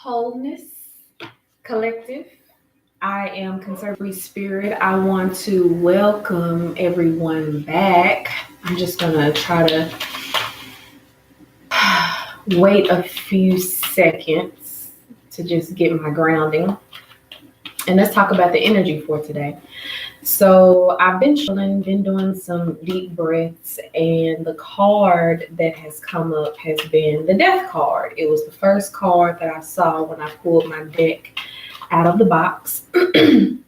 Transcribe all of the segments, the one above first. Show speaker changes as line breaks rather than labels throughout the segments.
Wholeness Collective. I am Conservative Spirit. I want to welcome everyone back. I'm just going to try to wait a few seconds to just get my grounding. And let's talk about the energy for today. So I've been chilling, been doing some deep breaths, and the card that has come up has been the Death card. It was the first card that I saw when I pulled my deck out of the box. The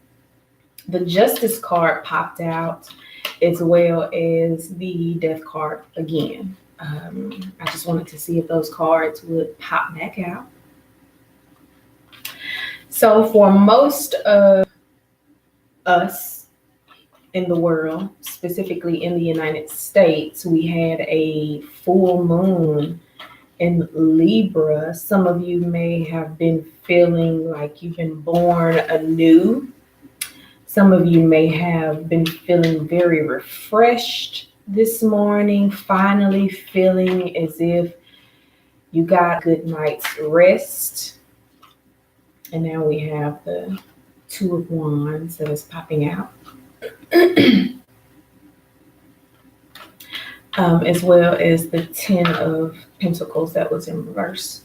Justice card popped out, as well as the Death card again. I just wanted to see if those cards would pop back out. So for most of us in the world, specifically in the United States, we had a full moon in Libra. Some of you may have been feeling like you've been born anew. Some of you may have been feeling very refreshed this morning, finally feeling as if you got a good night's rest. And now we have the Two of Wands that is popping out. As well as the Ten of Pentacles that was in reverse.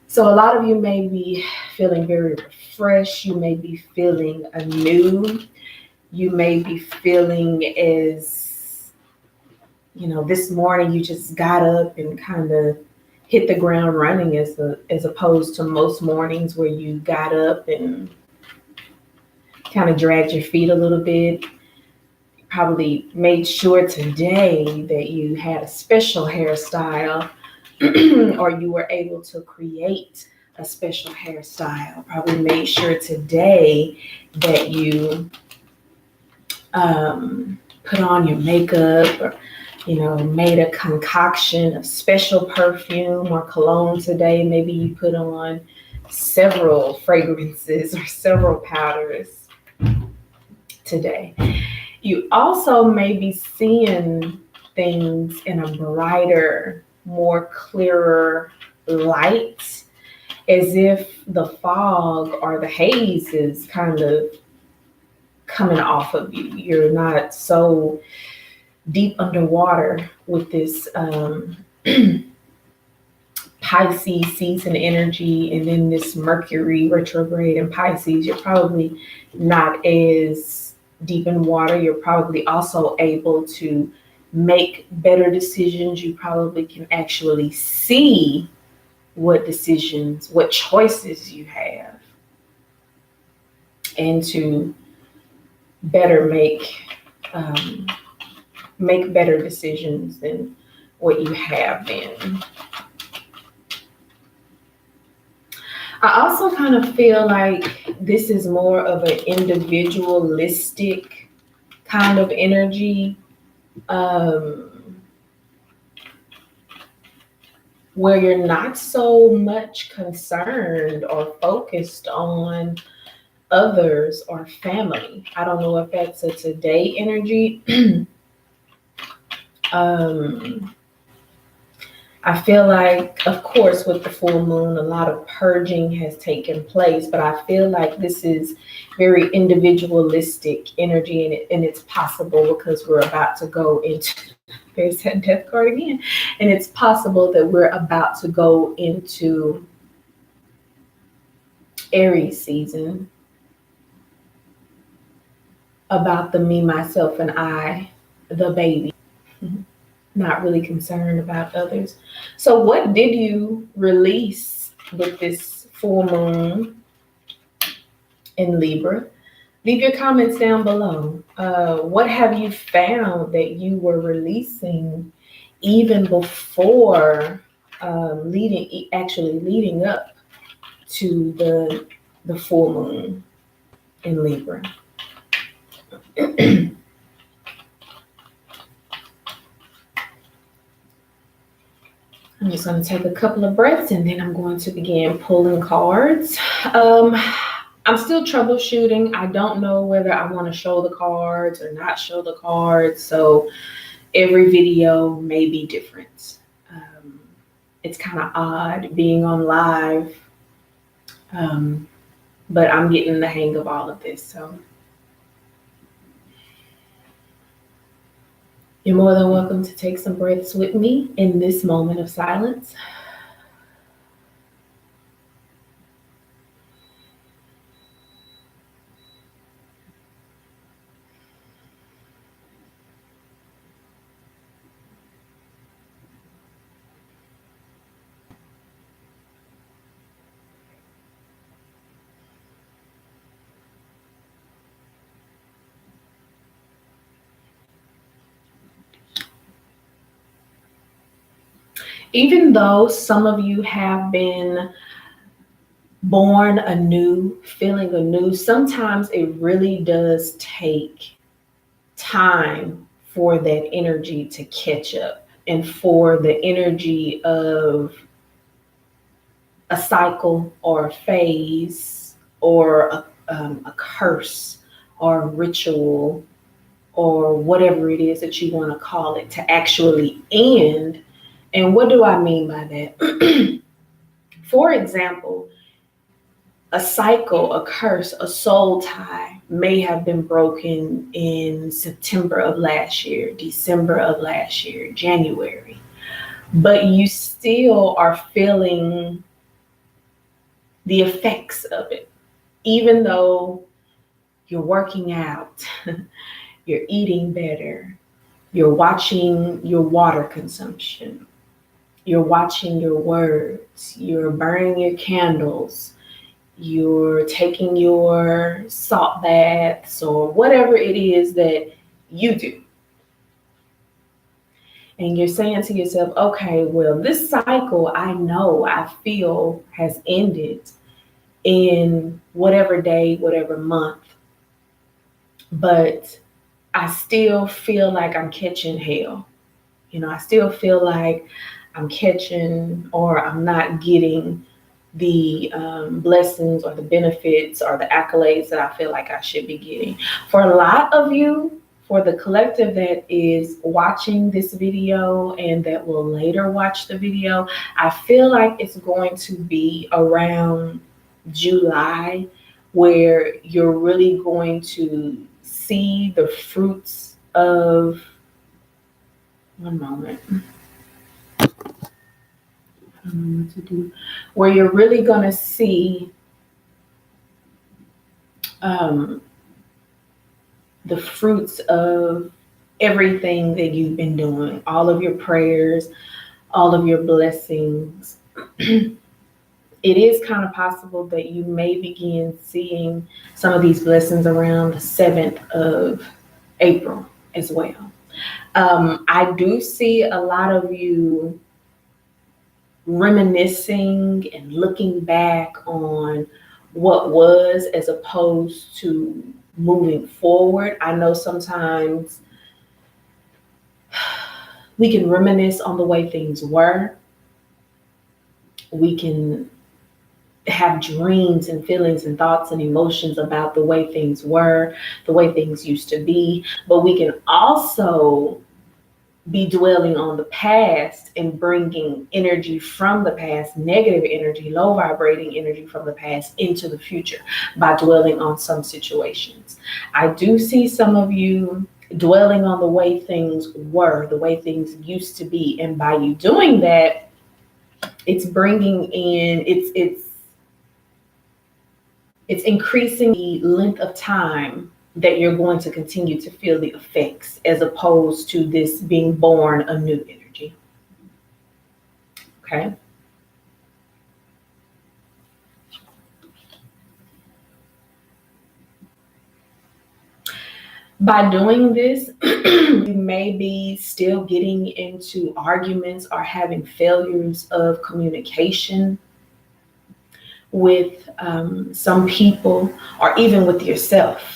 So a lot of you may be feeling very refreshed. You may be feeling anew. You may be feeling as, this morning you just got up and kind of hit the ground running as opposed to most mornings where you got up and kind of dragged your feet a little bit. You probably made sure today that you had a special hairstyle or you were able to create a special hairstyle. Probably made sure today that you put on your makeup or made a concoction of special perfume or cologne today. Maybe you put on several fragrances or several powders today. You also may be seeing things in a brighter, more clearer light, as if the fog or the haze is kind of coming off of you. You're not so deep underwater with this Pisces season energy, and then this Mercury retrograde in Pisces. You're probably not as deep in water. You're probably also able to make better decisions. You probably can actually see what decisions, what choices you have, and to better make better decisions than what you have been. I also kind of feel like this is more of an individualistic kind of energy, where you're not so much concerned or focused on others or family. I don't know if that's a today energy. I feel like, of course, with the full moon, a lot of purging has taken place, but I feel like this is very individualistic energy, and it's possible because we're about to go into, there's that Death card again, and it's possible that we're about to go into Aries season, about the me, myself, and I, the baby. Not really concerned about others. So what did you release with this full moon in Libra? Leave your comments down below. What have you found that you were releasing even before leading up to the full moon in Libra? I'm just going to take a couple of breaths and then I'm going to begin pulling cards. I'm still troubleshooting. I don't know whether I want to show the cards or not show the cards. So every video may be different. It's kind of odd being on live But I'm getting the hang of all of this. So you're more than welcome to take some breaths with me in this moment of silence. Even though some of you have been born anew, feeling anew, sometimes it really does take time for that energy to catch up and for the energy of a cycle or a phase or a curse or a ritual or whatever it is that you want to call it to actually end. And what do I mean by that? For example, a cycle, a curse, a soul tie may have been broken in September of last year, December of last year, January, but you still are feeling the effects of it, even though you're working out, you're eating better, you're watching your water consumption, you're watching your words, you're burning your candles, you're taking your salt baths or whatever it is that you do. And you're saying to yourself, okay, well, this cycle I know, I feel has ended in whatever day, whatever month, but I still feel like I'm catching hell. I still feel like I'm catching or I'm not getting the blessings or the benefits or the accolades that I feel like I should be getting. For a lot of you, for the collective that is watching this video and that will later watch the video, I feel like it's going to be around July where you're really going to see the fruits of, one moment, I don't know what to do, where you're really going to see the fruits of everything that you've been doing, all of your prayers, all of your blessings. It is kind of possible that you may begin seeing some of these blessings around the 7th of April as well. I do see a lot of you reminiscing and looking back on what was as opposed to moving forward. I know sometimes we can reminisce on the way things were. We can have dreams and feelings and thoughts and emotions about the way things were, the way things used to be, but we can also be dwelling on the past and bringing energy from the past, negative energy, low vibrating energy from the past into the future by dwelling on some situations. I do see some of you dwelling on the way things were, the way things used to be. And by you doing that, it's bringing in, it's increasing the length of time that you're going to continue to feel the effects as opposed to this being born a new energy. Okay. By doing this, you may be still getting into arguments or having failures of communication with some people or even with yourself.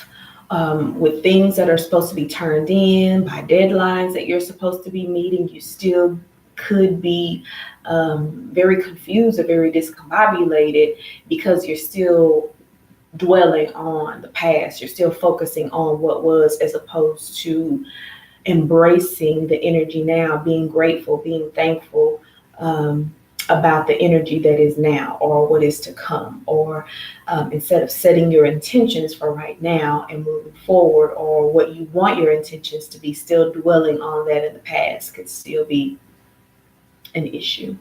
With things that are supposed to be turned in by deadlines that you're supposed to be meeting, you still could be very confused or very discombobulated because you're still dwelling on the past. You're still focusing on what was as opposed to embracing the energy now, being grateful, being thankful, about the energy that is now or what is to come, or instead of setting your intentions for right now and moving forward, or what you want your intentions to be, still dwelling on that in the past could still be an issue.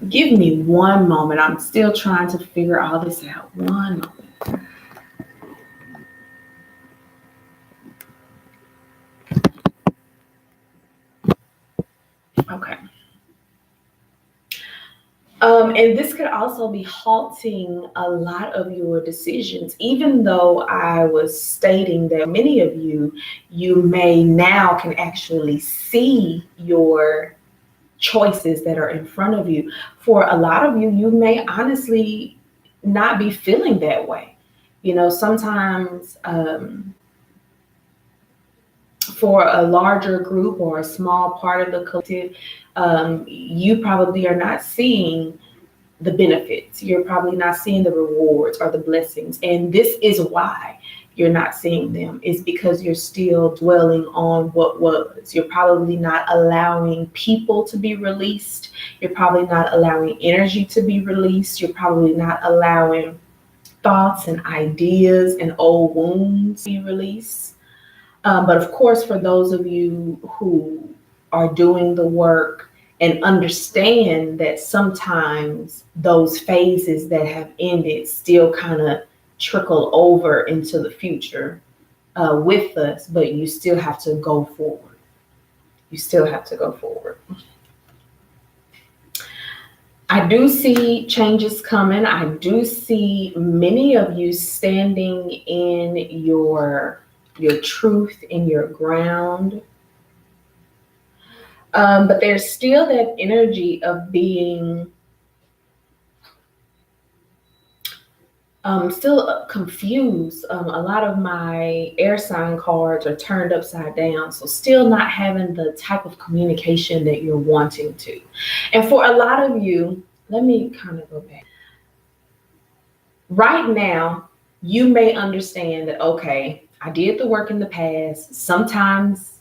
Give me one moment. I'm still trying to figure all this out. One moment. Okay. And this could also be halting a lot of your decisions, even though I was stating that many of you may now can actually see your choices that are in front of you. For a lot of you, you may honestly not be feeling that way. Sometimes for a larger group or a small part of the collective, you probably are not seeing the benefits. You're probably not seeing the rewards or the blessings. And this is why you're not seeing them, is because you're still dwelling on what was. You're probably not allowing people to be released. You're probably not allowing energy to be released. You're probably not allowing thoughts and ideas and old wounds to be released. But of course, for those of you who are doing the work and understand that sometimes those phases that have ended still kind of trickle over into the future with us, but you still have to go forward. You still have to go forward. I do see changes coming. I do see many of you standing in your truth, in your ground. But there's still that energy of being still confused. A lot of my air sign cards are turned upside down. So still not having the type of communication that you're wanting to. And for a lot of you, let me kind of go back. Right now, you may understand that, okay, I did the work in the past. Sometimes,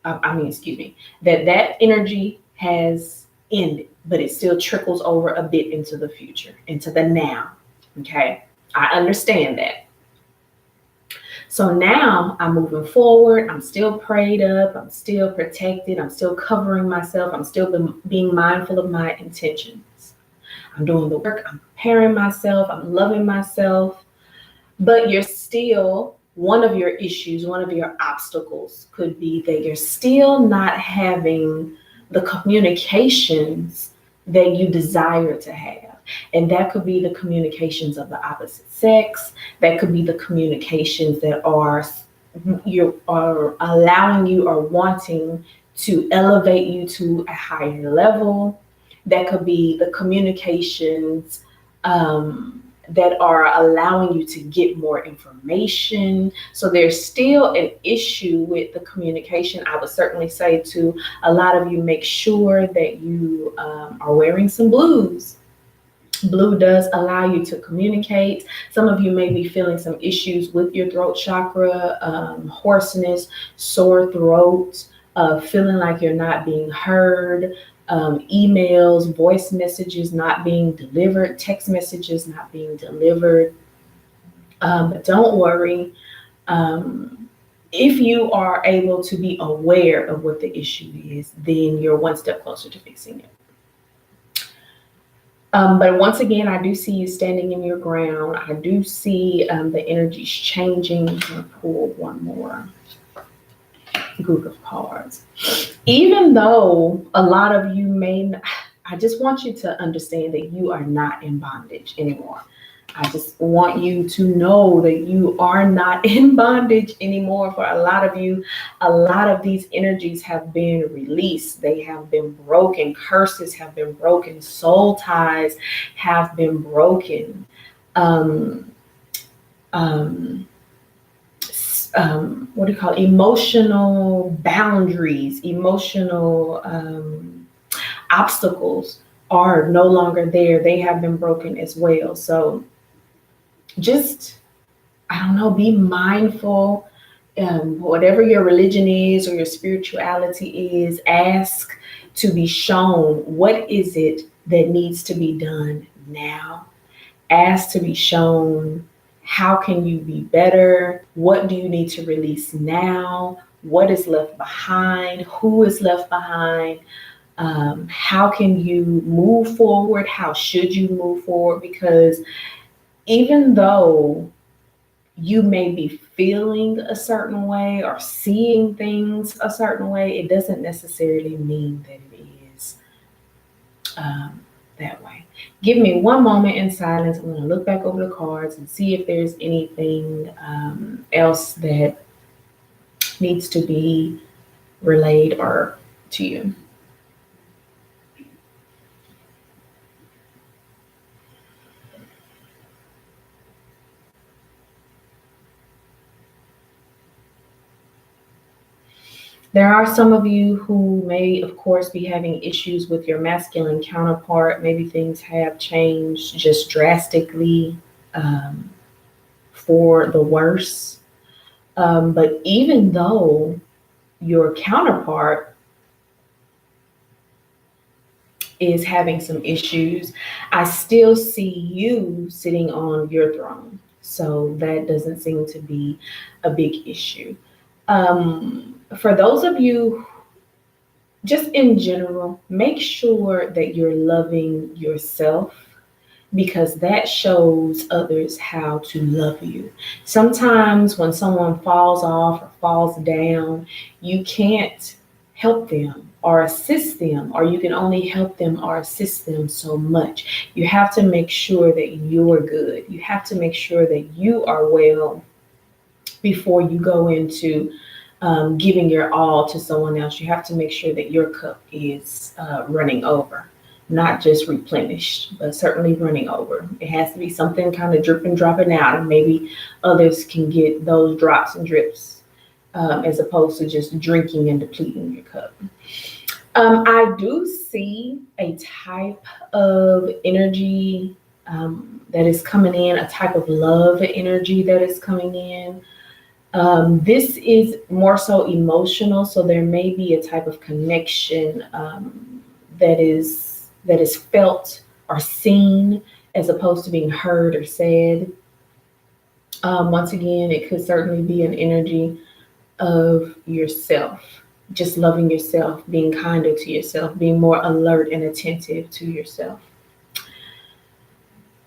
that energy has ended, but it still trickles over a bit into the future, into the now. Okay. I understand that. So now I'm moving forward. I'm still prayed up. I'm still protected. I'm still covering myself. I'm still being mindful of my intentions. I'm doing the work. I'm preparing myself. I'm loving myself. But you're still, one of your issues, one of your obstacles could be that you're still not having the communications that you desire to have. And that could be the communications of the opposite sex. That could be the communications that you are allowing you or wanting to elevate you to a higher level. That could be the communications that are allowing you to get more information. So there's still an issue with the communication. I would certainly say to a lot of you, make sure that you are wearing some blues. Blue does allow you to communicate. Some of you may be feeling some issues with your throat chakra, hoarseness, sore throat, feeling like you're not being heard, emails, voice messages not being delivered, text messages not being delivered. But don't worry. If you are able to be aware of what the issue is, then you're one step closer to fixing it. But once again, I do see you standing in your ground. I do see the energies changing. I'm going to pull one more group of cards. Even though a lot of you I just want you to understand that you are not in bondage anymore. I just want you to know that you are not in bondage anymore. For a lot of you, a lot of these energies have been released. They have been broken. Curses have been broken. Soul ties have been broken. What do you call it? Emotional boundaries, emotional obstacles are no longer there. They have been broken as well. So just, I don't know, be mindful whatever your religion is or your spirituality is, ask to be shown what is it that needs to be done now. Ask to be shown how can you be better? What do you need to release now? What is left behind? Who is left behind? How can you move forward? How should you move forward? Because even though you may be feeling a certain way or seeing things a certain way, it doesn't necessarily mean that it is that way. Give me one moment in silence. I'm going to look back over the cards and see if there's anything else that needs to be relayed or to you. There are some of you who may, of course, be having issues with your masculine counterpart. Maybe things have changed just drastically um, for the worse. But even though your counterpart is having some issues, I still see you sitting on your throne. So that doesn't seem to be a big issue. For those of you, just in general, make sure that you're loving yourself because that shows others how to love you. Sometimes when someone falls off or falls down, you can't help them or assist them, or you can only help them or assist them so much. You have to make sure that you're good. You have to make sure that you are well before you go into giving your all to someone else. You have to make sure that your cup is running over, not just replenished, but certainly running over. It has to be something kind of dripping, dropping out, and maybe others can get those drops and drips as opposed to just drinking and depleting your cup. I do see a type of energy that is coming in, a type of love energy that is coming in. This is more so emotional, so there may be a type of connection that is felt or seen as opposed to being heard or said. Once again, it could certainly be an energy of yourself, just loving yourself, being kinder to yourself, being more alert and attentive to yourself.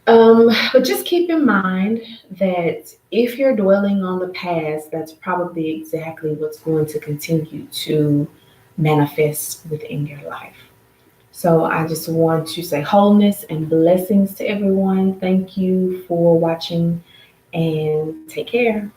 But just keep in mind that if you're dwelling on the past, that's probably exactly what's going to continue to manifest within your life. So I just want to say wholeness and blessings to everyone. Thank you for watching and take care.